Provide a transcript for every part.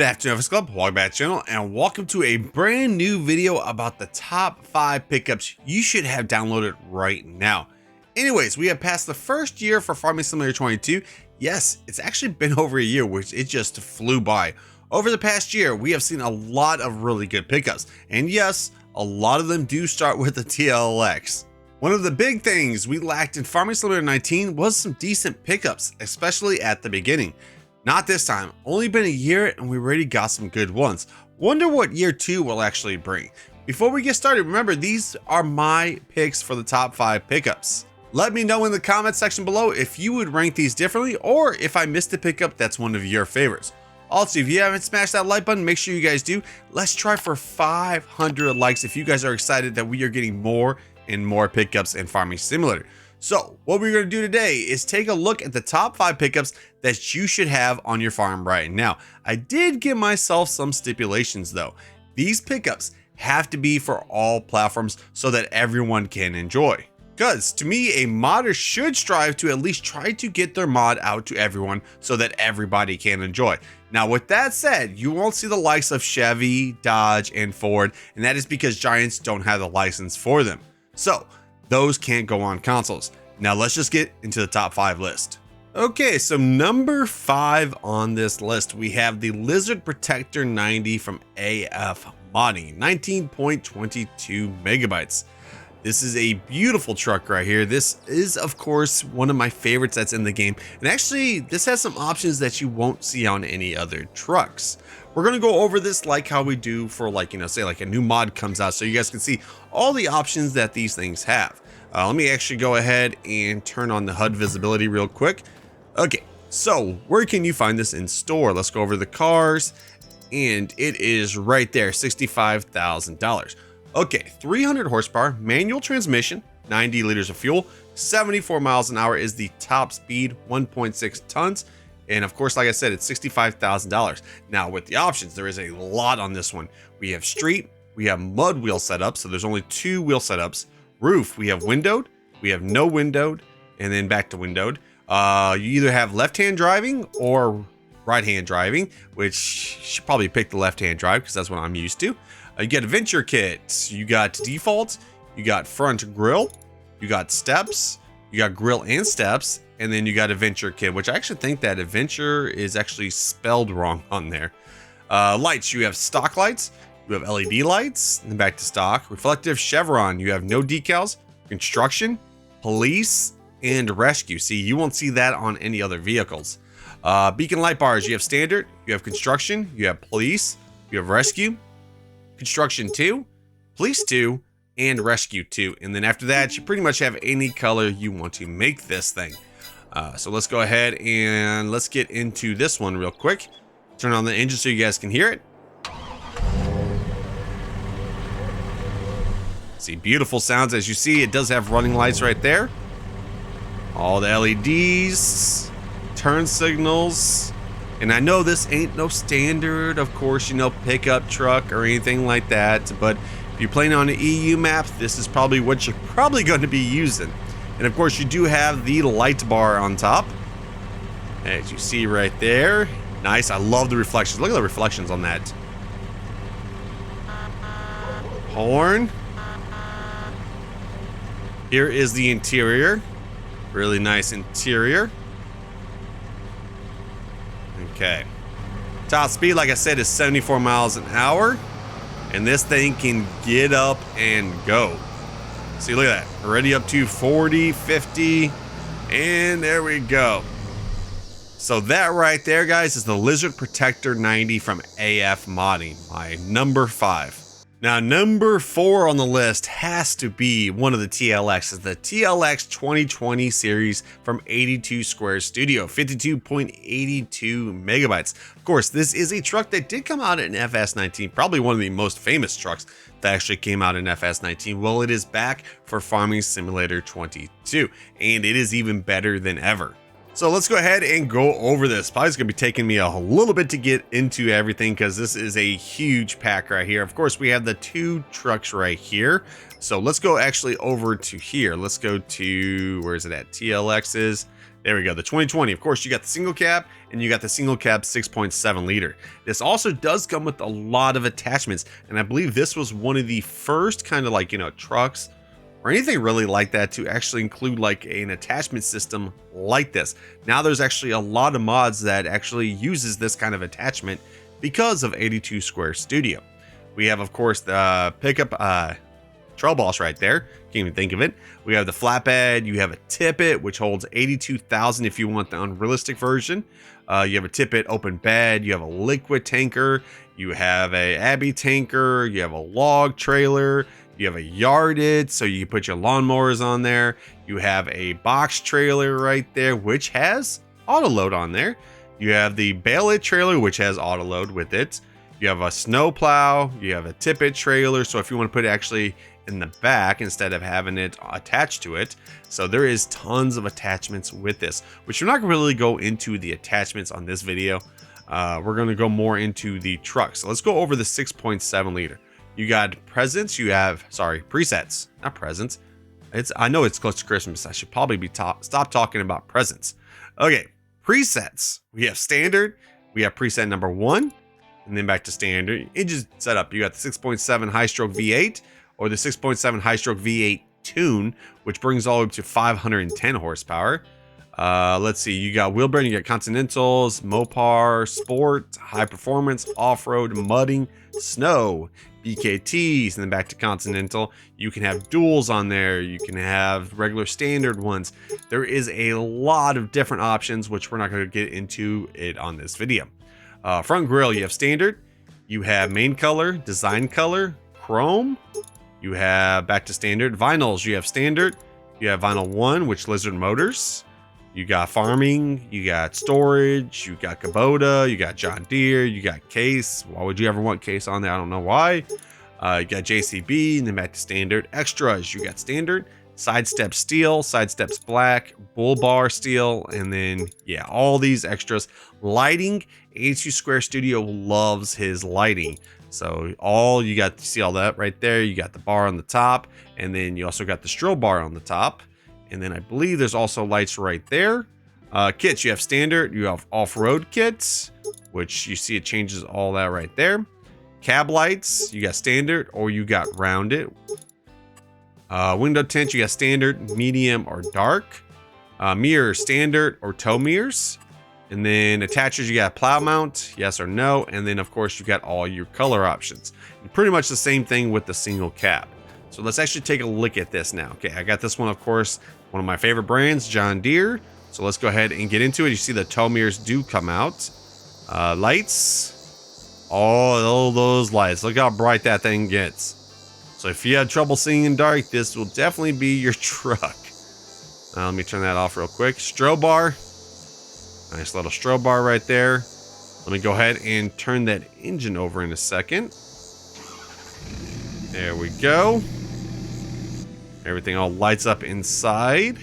Good afternoon, FSClub. Welcome back to the channel, and welcome to a brand new video about the top 5 pickups you should have downloaded right now. Anyways, we have passed the first year for Farming Simulator 22. Yes, it's actually been over a year, which it just flew by. Over the past year, we have seen a lot of really good pickups, and yes, a lot of them do start with the TLX. One of the big things we lacked in Farming Simulator 19 was some decent pickups, especially at the beginning. Not this time, only been a year and we already got some good ones. Wonder what year 2 will actually bring. Before we get started, remember these are my picks for the top 5 pickups. Let me know in the comment section below if you would rank these differently or if I missed a pickup that's one of your favorites. Also, if you haven't smashed that like button, make sure you guys do. Let's try for 500 likes if you guys are excited that we are getting more and more pickups in Farming Simulator. So what we're going to do today is take a look at the top 5 pickups that you should have on your farm right now. I did give myself some stipulations though. These pickups have to be for all platforms so that everyone can enjoy. Because to me, a modder should strive to at least try to get their mod out to everyone so that everybody can enjoy. Now with that said, you won't see the likes of Chevy, Dodge, and Ford, and that is because Giants don't have the license for them. So those can't go on consoles. Now let's just get into the top 5 list. Okay, so number 5 on this list, we have the Lizard Protector 90 from AF Modding, 19.22 megabytes. This is a beautiful truck right here. This is, of course, one of my favorites that's in the game. And actually, this has some options that you won't see on any other trucks. We're going to go over this like how we do for say like a new mod comes out so you guys can see all the options that these things have. Let me actually go ahead and turn on the HUD visibility real quick. Okay, so where can you find this in store? Let's go over the cars, and it is right there, $65,000. Okay, 300 horsepower, manual transmission, 90 liters of fuel, 74 miles an hour is the top speed, 1.6 tons. And of course, like I said, it's $65,000. Now with the options, there is a lot on this one. We have street, we have mud wheel setup, so there's only 2 wheel setups. Roof, we have windowed, we have no windowed, and then back to windowed. You either have left-hand driving or right-hand driving, which you should probably pick the left-hand drive because that's what I'm used to. You get adventure kit, you got default, you got front grill, you got steps, you got grill and steps, and then you got adventure kit, which I actually think that adventure is actually spelled wrong on there. Lights, you have stock lights, you have LED lights, and then back to stock. Reflective chevron, you have no decals, construction, police, and rescue. See, you won't see that on any other vehicles. Beacon light bars, you have standard, you have construction, you have police, you have rescue, construction 2, police 2, and rescue 2. And then after that, you pretty much have any color you want to make this thing. So let's go ahead and let's get into this one real quick. Turn on the engine so you guys can hear it. See, beautiful sounds. As you see, it does have running lights right there. All the LEDs, turn signals. And I know this ain't no standard, of course, pickup truck or anything like that. But if you're playing on an EU map, this is probably what you're probably going to be using. And of course, you do have the light bar on top, as you see right there. Nice. I love the reflections. Look at the reflections on that. Horn. Here is the interior. Really nice interior. Okay. Top speed, like I said, is 74 miles an hour. And this thing can get up and go. See, look at that. Already up to 40, 50. And there we go. So that right there, guys, is the Lizard Protector 90 from AF Modding, my number 5. Now, number 4 on the list has to be one of the TLXs, the TLX 2020 series from 82 Square Studio, 52.82 megabytes. Of course, this is a truck that did come out in FS19, probably one of the most famous trucks that actually came out in FS19. Well, it is back for Farming Simulator 22, and it is even better than ever. So let's go ahead and go over this. Probably it's going to be taking me a little bit to get into everything because this is a huge pack right here. Of course, we have the 2 trucks right here. So let's go actually over to here. Let's go to, where is it at? TLXs. There we go, the 2020. Of course, you got the single cab and you got the single cab 6.7 liter. This also does come with a lot of attachments, and I believe this was one of the first kind of like, trucks or anything really like that to actually include like an attachment system like this. Now there's actually a lot of mods that actually uses this kind of attachment because of 82 Square Studio. We have, of course, the pickup trail boss right there. Can't even think of it. We have the flatbed. You have a tippet, which holds 82,000 if you want the unrealistic version. You have a tippet open bed. You have a liquid tanker. You have a Abbey tanker. You have a log trailer. You have a yarded, so you can put your lawnmowers on there. You have a box trailer right there, which has auto load on there. You have the bail-it trailer, which has auto load with it. You have a snow plow. You have a tippet trailer, so if you want to put it actually in the back instead of having it attached to it. So there is tons of attachments with this, which we're not going to really go into the attachments on this video. We're going to go more into the truck. So let's go over the 6.7 liter. You got presets, not presents. I know it's close to Christmas. I should probably stop talking about presents. Okay, presets. We have standard. We have preset number 1, and then back to standard. Engine setup. You got the 6.7 high-stroke V8 or the 6.7 high-stroke V8 tune, which brings all the way up to 510 horsepower. Let's see. You got wheel bearing. You got Continentals, Mopar, Sport, High Performance, Off-Road, Mudding, Snow, BKTs, and then back to Continental. You can have duals on there. You can have regular standard ones. There is a lot of different options, which we're not going to get into it on this video. Front grille, you have standard. You have main color, design color, chrome. You have back to standard. Vinyls, you have standard. You have vinyl 1, which Lizard Motors. You got farming, you got storage, you got Kubota, you got John Deere, you got Case. Why would you ever want Case on there? I don't know why. You got JCB, and then back to standard. Extras, you got standard, sidestep steel, sidesteps black, bull bar steel, and then, yeah, all these extras. Lighting, 82 Square Studio loves his lighting. So you see all that right there. You got the bar on the top, and then you also got the strobe bar on the top. And then I believe there's also lights right there. Kits, you have standard, you have off-road kits, which you see it changes all that right there. Cab lights, you got standard or you got rounded. Window tint, you got standard, medium, or dark. Mirrors, standard or tow mirrors. And then attachers, you got plow mount, yes or no. And then of course you got all your color options. And pretty much the same thing with the single cab. So let's actually take a look at this now. Okay, I got this one, of course, one of my favorite brands, John Deere. So let's go ahead and get into it. You see the tow mirrors do come out. Lights, all those lights. Look how bright that thing gets. So if you had trouble seeing in dark, this will definitely be your truck. Let me turn that off real quick. Strobe bar, nice little strobe bar right there. Let me go ahead and turn that engine over in a second. There we go. Everything all lights up inside.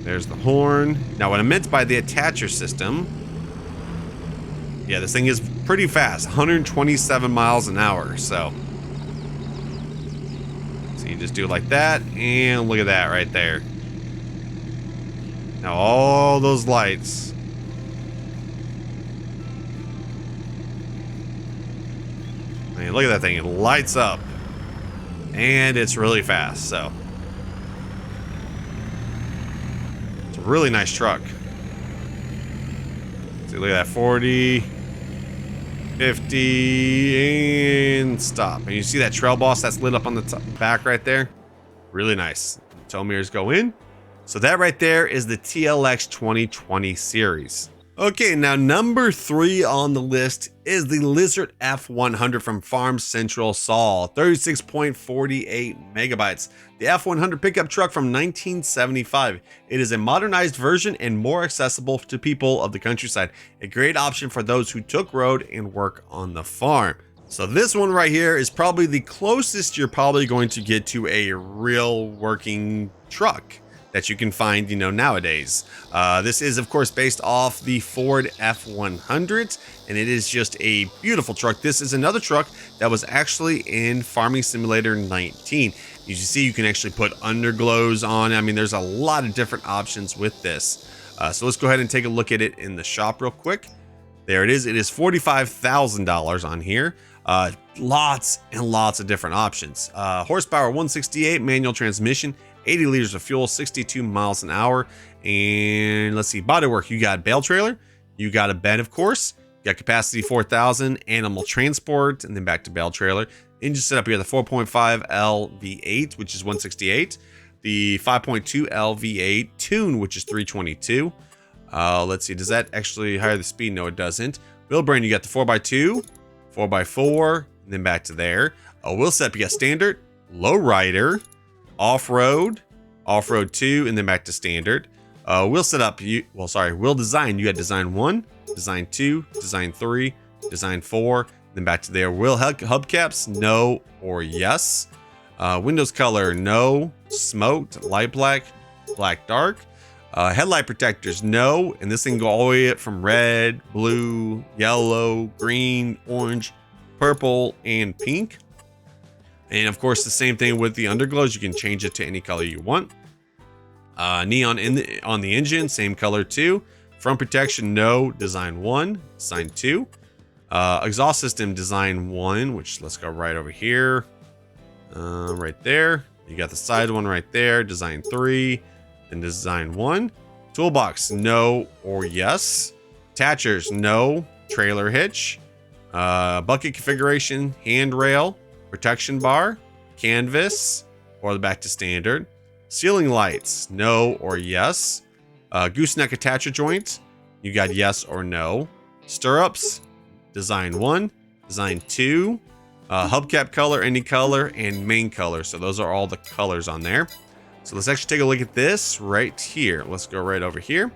There's the horn. Now, what I meant by the attacher system, yeah, this thing is pretty fast, 127 miles an hour. So you just do it like that, and look at that right there. Now all those lights. I mean, look at that thing. It lights up. And it's really fast, so. It's a really nice truck. See, look at that. 40, 50, and stop. And you see that trail boss that's lit up on the back right there? Really nice. Tow mirrors go in. So that right there is the TLX 2020 series. Okay, now number 3 on the list is the Lizard F100 from Farm Central Sol, 36.48 megabytes. The F100 pickup truck from 1975. It is a modernized version and more accessible to people of the countryside. A great option for those who took road and work on the farm. So this one right here is probably the closest you're probably going to get to a real working truck that you can find, nowadays. This is, of course, based off the Ford F100, and it is just a beautiful truck. This is another truck that was actually in Farming Simulator 19. As you see, you can actually put underglows on. I mean, there's a lot of different options with this. So let's go ahead and take a look at it in the shop real quick. There it is. It is $45,000 on here. Lots and lots of different options. Horsepower 168, manual transmission, 80 liters of fuel, 62 miles an hour. And let's see, bodywork. You got bale trailer. You got a bed, of course. You got capacity 4,000, animal transport, and then back to bale trailer. Engine setup, you got the 4.5L V8, which is 168. The 5.2L V8 tune, which is 322. Let's see, does that actually higher the speed? No, it doesn't. Wheel brain, you got the 4x2, 4x4, and then back to there. Wheel setup, you got standard, low rider, off-road, off-road 2, and then back to standard. Wheel setup, wheel design, you got design 1, design 2, design 3, design 4, then back to there. Wheel hubcaps, no or yes. Windows color, no. Smoked, light black, black dark. Headlight protectors, no. And this thing go all the way up from red, blue, yellow, green, orange, purple, and pink. And of course, the same thing with the underglows. You can change it to any color you want. Neon on the engine, same color too. Front protection, no. Design 1, design 2. Exhaust system, design 1, which let's go right over here. Right there. You got the side one right there, design 3, and design 1. Toolbox, no or yes. Attachers, no. Trailer hitch. Bucket configuration, handrail, protection bar, canvas, or the back to standard. Ceiling lights, no or yes. Gooseneck attacher joint, you got yes or no. Stirrups, design 1, design 2. Hubcap color, any color, and main color. So those are all the colors on there. So let's actually take a look at this right here. Let's go right over here.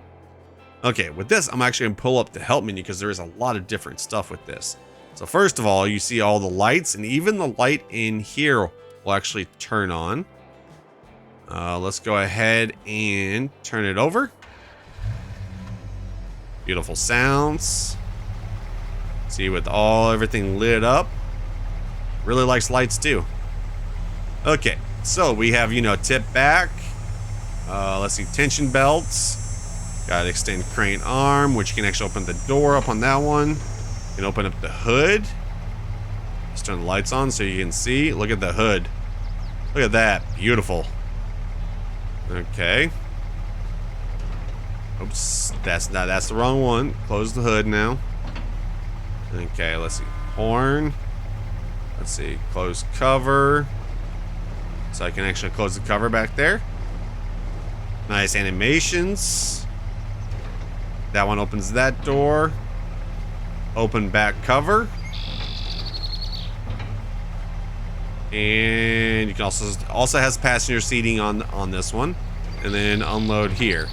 Okay, with this, I'm actually going to pull up the help menu because there is a lot of different stuff with this. So first of all, you see all the lights, and even the light in here will actually turn on. Let's go ahead and turn it over. Beautiful sounds. See, with everything lit up. Really likes lights too. Okay, so we have, tip back. Let's see, tension belts. Got extend crane arm, which you can actually open the door up on that one. You can open up the hood. Let's turn the lights on so you can see. Look at the hood. Look at that, beautiful. Okay. Oops, that's the wrong one. Close the hood now. Okay, let's see, horn. Let's see, close cover. So I can actually close the cover back there. Nice animations. That one opens that door. Open back cover. And you can also has passenger seating on this one. And then unload here.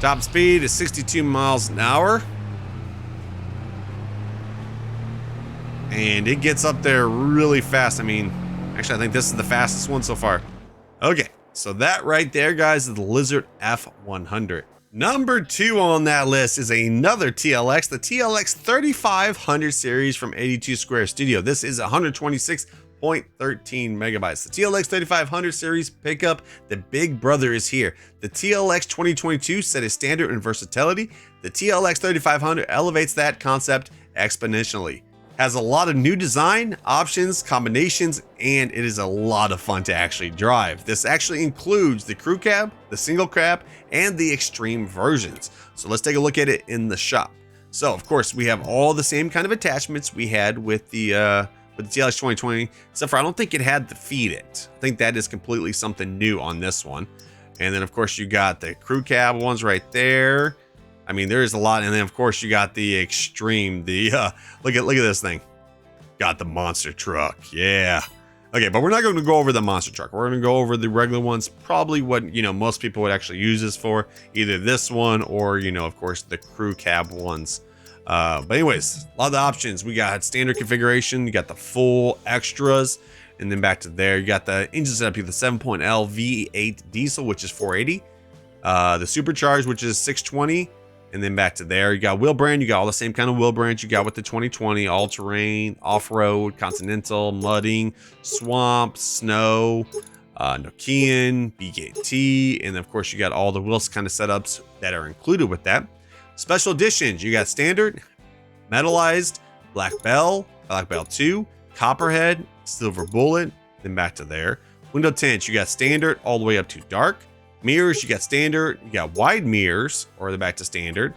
Top speed is 62 miles an hour. And it gets up there really fast. I mean, actually, I think this is the fastest one so far. Okay, so that right there, guys, is the Lizard F100. Number 2 on that list is another TLX, the TLX 3500 series from 82 Square Studio. This is 126.13 megabytes. The TLX 3500 series pickup, the big brother is here. The TLX 2022 set a standard in versatility. The TLX 3500 elevates that concept exponentially. Has a lot of new design, options, combinations, and it is a lot of fun to actually drive. This actually includes the crew cab, the single cab, and the extreme versions. So let's take a look at it in the shop. So of course we have all the same kind of attachments we had with the TLX 2020, except for I don't think it had the feed it. I think that is completely something new on this one. And then of course you got the crew cab ones right there. I mean, there is a lot, and then of course you got the extreme. Look at this thing. Got the monster truck, yeah. Okay, but we're not going to go over the monster truck. We're going to go over the regular ones. Probably what most people would actually use this for, either this one or of course the crew cab ones. But anyways, a lot of the options. We got standard configuration, you got the full extras, and then back to there, you got the engine setup here, the 7.L V8 diesel, which is 480, the supercharged, which is 620, and then back to there, you got wheel brand, you got all the same kind of wheel brands you got with the 2020, all-terrain, off-road, continental, mudding, swamp, snow, Nokian, BKT, and of course you got all the wheels kind of setups that are included with that. Special editions, you got standard, metallized, black bell 2, copperhead, silver bullet, then back to there. Window tints, you got standard all the way up to dark. Mirrors, you got standard, you got wide mirrors, or the back to standard.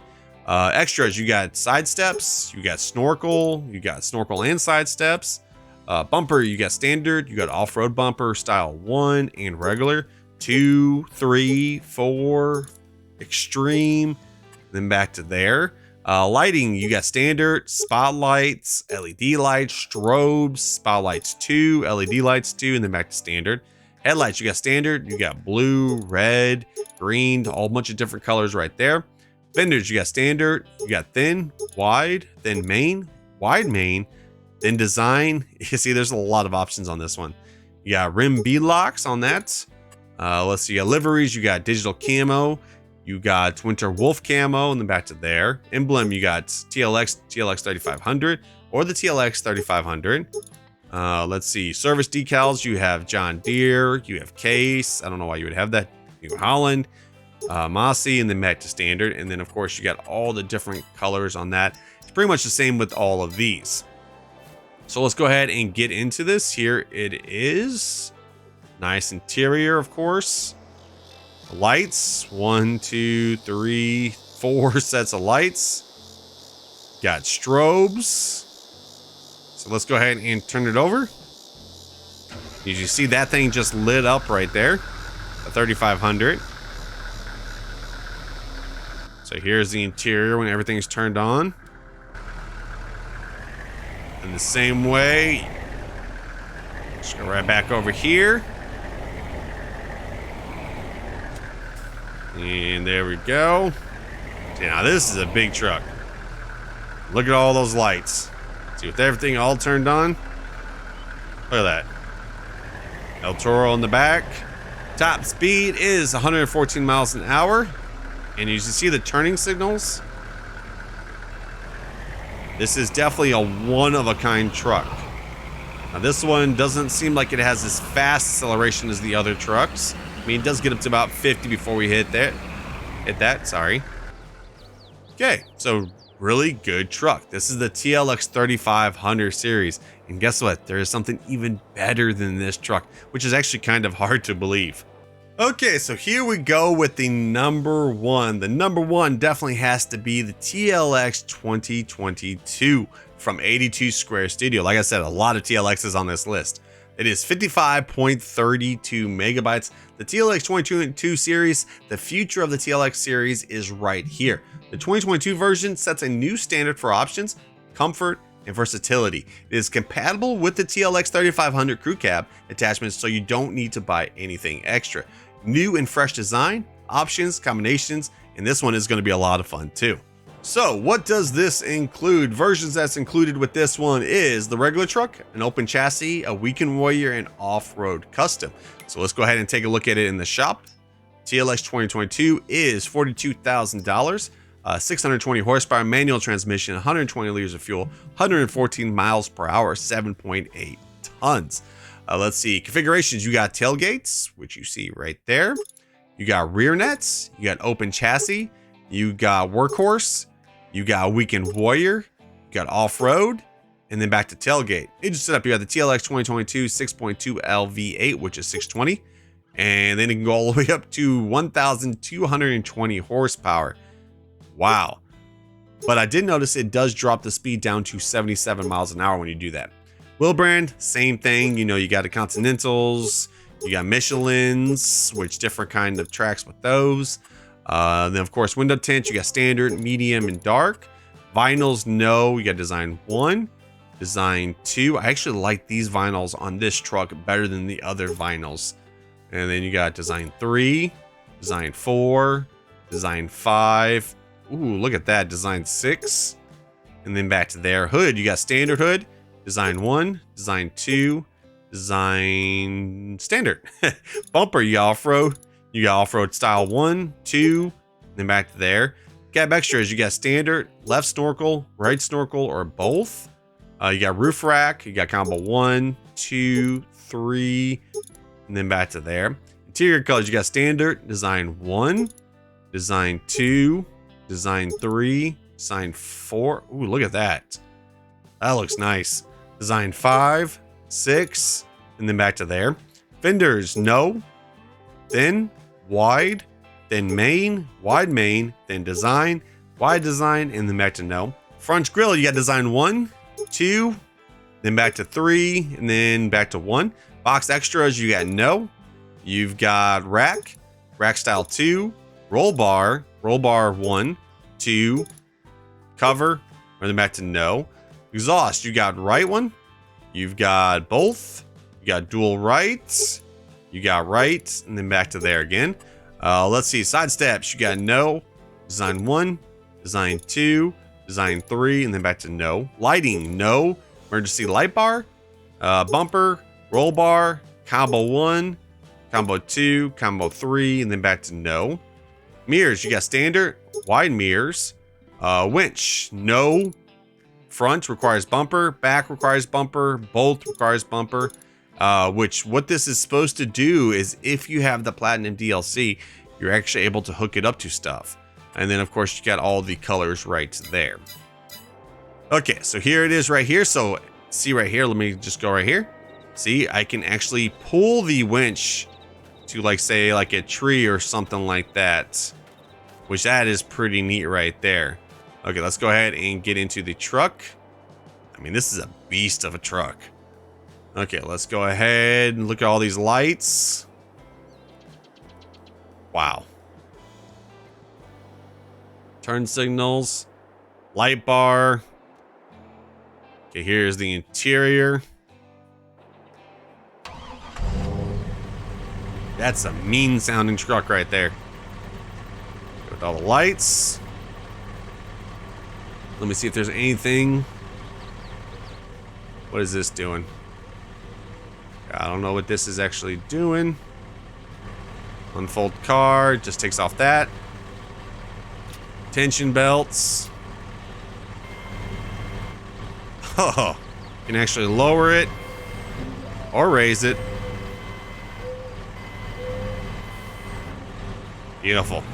Extras, you got side steps, you got snorkel and side steps. Bumper, you got standard, you got off-road bumper, style 1 and regular, 2, 3, 4, extreme, then back to there. Lighting, you got standard, spotlights, LED lights, strobes, spotlights 2, LED lights 2, and then back to standard. Headlights, you got standard, you got blue, red, green, a whole bunch of different colors right there. Fenders, you got standard, you got thin, wide, then main, wide main, then design. You see, there's a lot of options on this one. You got rim bead locks on that. Let's see, liveries, you got digital camo, you got winter wolf camo, and then back to there. Emblem, you got TLX 3500 or the TLX 3500. Let's see, service decals, you have John Deere, you have Case, I don't know why you would have that, New Holland, Mossy, and then back to standard. And then of course you got all the different colors on that. It's pretty much the same with all of these. So let's go ahead and get into this. Here it is. Nice interior, of course. Lights, 1, 2, 3, 4 sets of lights. Got strobes. So let's go ahead and turn it over. Did you see that thing just lit up right there? A 3500. So here's the interior when everything's turned on. In the same way, just go right back over here. And there we go. See, now this is a big truck. Look at all those lights. See, with everything all turned on. Look at that. El Toro in the back. Top speed is 114 miles an hour. And you see the turning signals. This is definitely a one-of-a-kind truck. Now this one doesn't seem like it has as fast acceleration as the other trucks. I mean, it does get up to about 50 before we hit that, sorry. Okay, so really good truck. This is the TLX 3500 series. And guess what? There is something even better than this truck, which is actually kind of hard to believe. Okay, so here we go with the number one. The number one definitely has to be the TLX 2022 from 82 Square Studio. Like I said, a lot of TLXs on this list. It is 55.32 megabytes. The TLX 2022 series, the future of the TLX series is right here. The 2022 version sets a new standard for options, comfort, and versatility. It is compatible with the TLX 3500 crew cab attachments, so you don't need to buy anything extra. New and fresh design, options, combinations, and this one is going to be a lot of fun too. So what does this include? Versions that's included with this one is the regular truck, an open chassis, a Weekend Warrior, and off-road custom. So let's go ahead and take a look at it in the shop. TLX 2022 is $42,000. 620 horsepower, manual transmission, 120 liters of fuel, 114 miles per hour, 7.8 tons. Let's see, configurations. You got tailgates, which you see right there. You got rear nets, you got open chassis, you got workhorse, you got Weekend Warrior, you got off-road, and then back to tailgate. Engine setup, you got the TLX 2022 6.2 LV8, which is 620, and then it can go all the way up to 1,220 horsepower. Wow. But I did notice it does drop the speed down to 77 miles an hour when you do that. Wheel brand, same thing. You know, you got the Continentals, you got Michelins, which different kind of tracks with those. Then of course, window tint, you got standard, medium, and dark. Vinyls, no, you got design 1, design 2. I actually like these vinyls on this truck better than the other vinyls. And then you got design 3, design 4, design 5. Ooh, look at that, design 6. and then back to there. Hood, you got standard hood, design 1, design 2, design standard. Bumper, you got off-road. You got off-road style 1, 2, then back to there. Cab extras, you got standard, left snorkel, right snorkel, or both. You got roof rack, you got combo 1, 2, 3, and then back to there. Interior colors, you got standard, design 1, design 2, design 3, design 4. Ooh, look at that. That looks nice. Design 5, 6, and then back to there. Fenders, no, thin, wide, then main, wide main, then design, wide design, and then back to no. Front grille, you got design 1, 2, then back to 3, and then back to 1. Box extras, you got no. You've got rack, rack style 2, roll bar 1, 2, cover, and then back to no. Exhaust, you got right one, you've got both, you got dual rights, you got right, and then back to there again. Let's see, side steps, you got no, design 1, design 2, design 3, and then back to no. Lighting, no. Emergency light bar, bumper, roll bar, combo 1, combo 2, combo 3, and then back to no. Mirrors, you got standard, wide mirrors. Winch, no. Front requires bumper, back requires bumper, both requires bumper. Which what this is supposed to do is if you have the Platinum DLC, you're actually able to hook it up to stuff. And then of course you got all the colors right there. Okay, so here it is right here. So see right here, let me just go right here. See, I can actually pull the winch to like say like a tree or something like that, which that is pretty neat right there. Okay, let's go ahead and get into the truck. I mean, this is a beast of a truck. Okay, let's go ahead and look at all these lights. Wow. Turn signals, light bar. Okay, here's the interior. That's a mean sounding truck right there. With all the lights. Let me see if there's anything. What is this doing? I don't know what this is actually doing. Unfold car, just takes off that. Tension belts. Oh, you can actually lower it or raise it. Beautiful.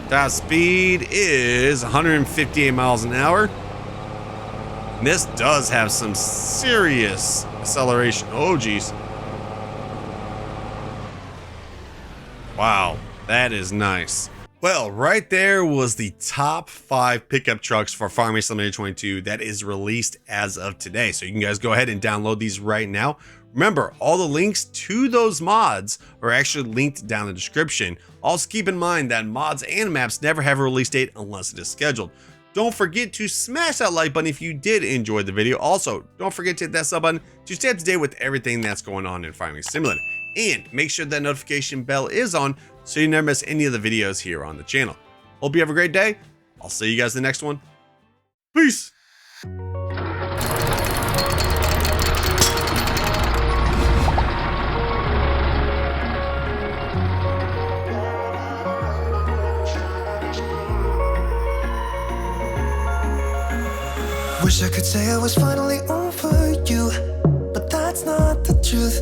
Top speed is 158 miles an hour. And this does have some serious acceleration. Oh, geez. Wow, that is nice. Well, right there was the top 5 pickup trucks for Farming Simulator 22 that is released as of today. So you can guys go ahead and download these right now. Remember, all the links to those mods are actually linked down in the description. Also keep in mind that mods and maps never have a release date unless it is scheduled. Don't forget to smash that like button if you did enjoy the video. Also, don't forget to hit that sub button to stay up to date with everything that's going on in Farming Simulator. And make sure that notification bell is on so you never miss any of the videos here on the channel. Hope you have a great day. I'll see you guys in the next one. Peace. Wish I could say I was finally over you, but that's not the truth.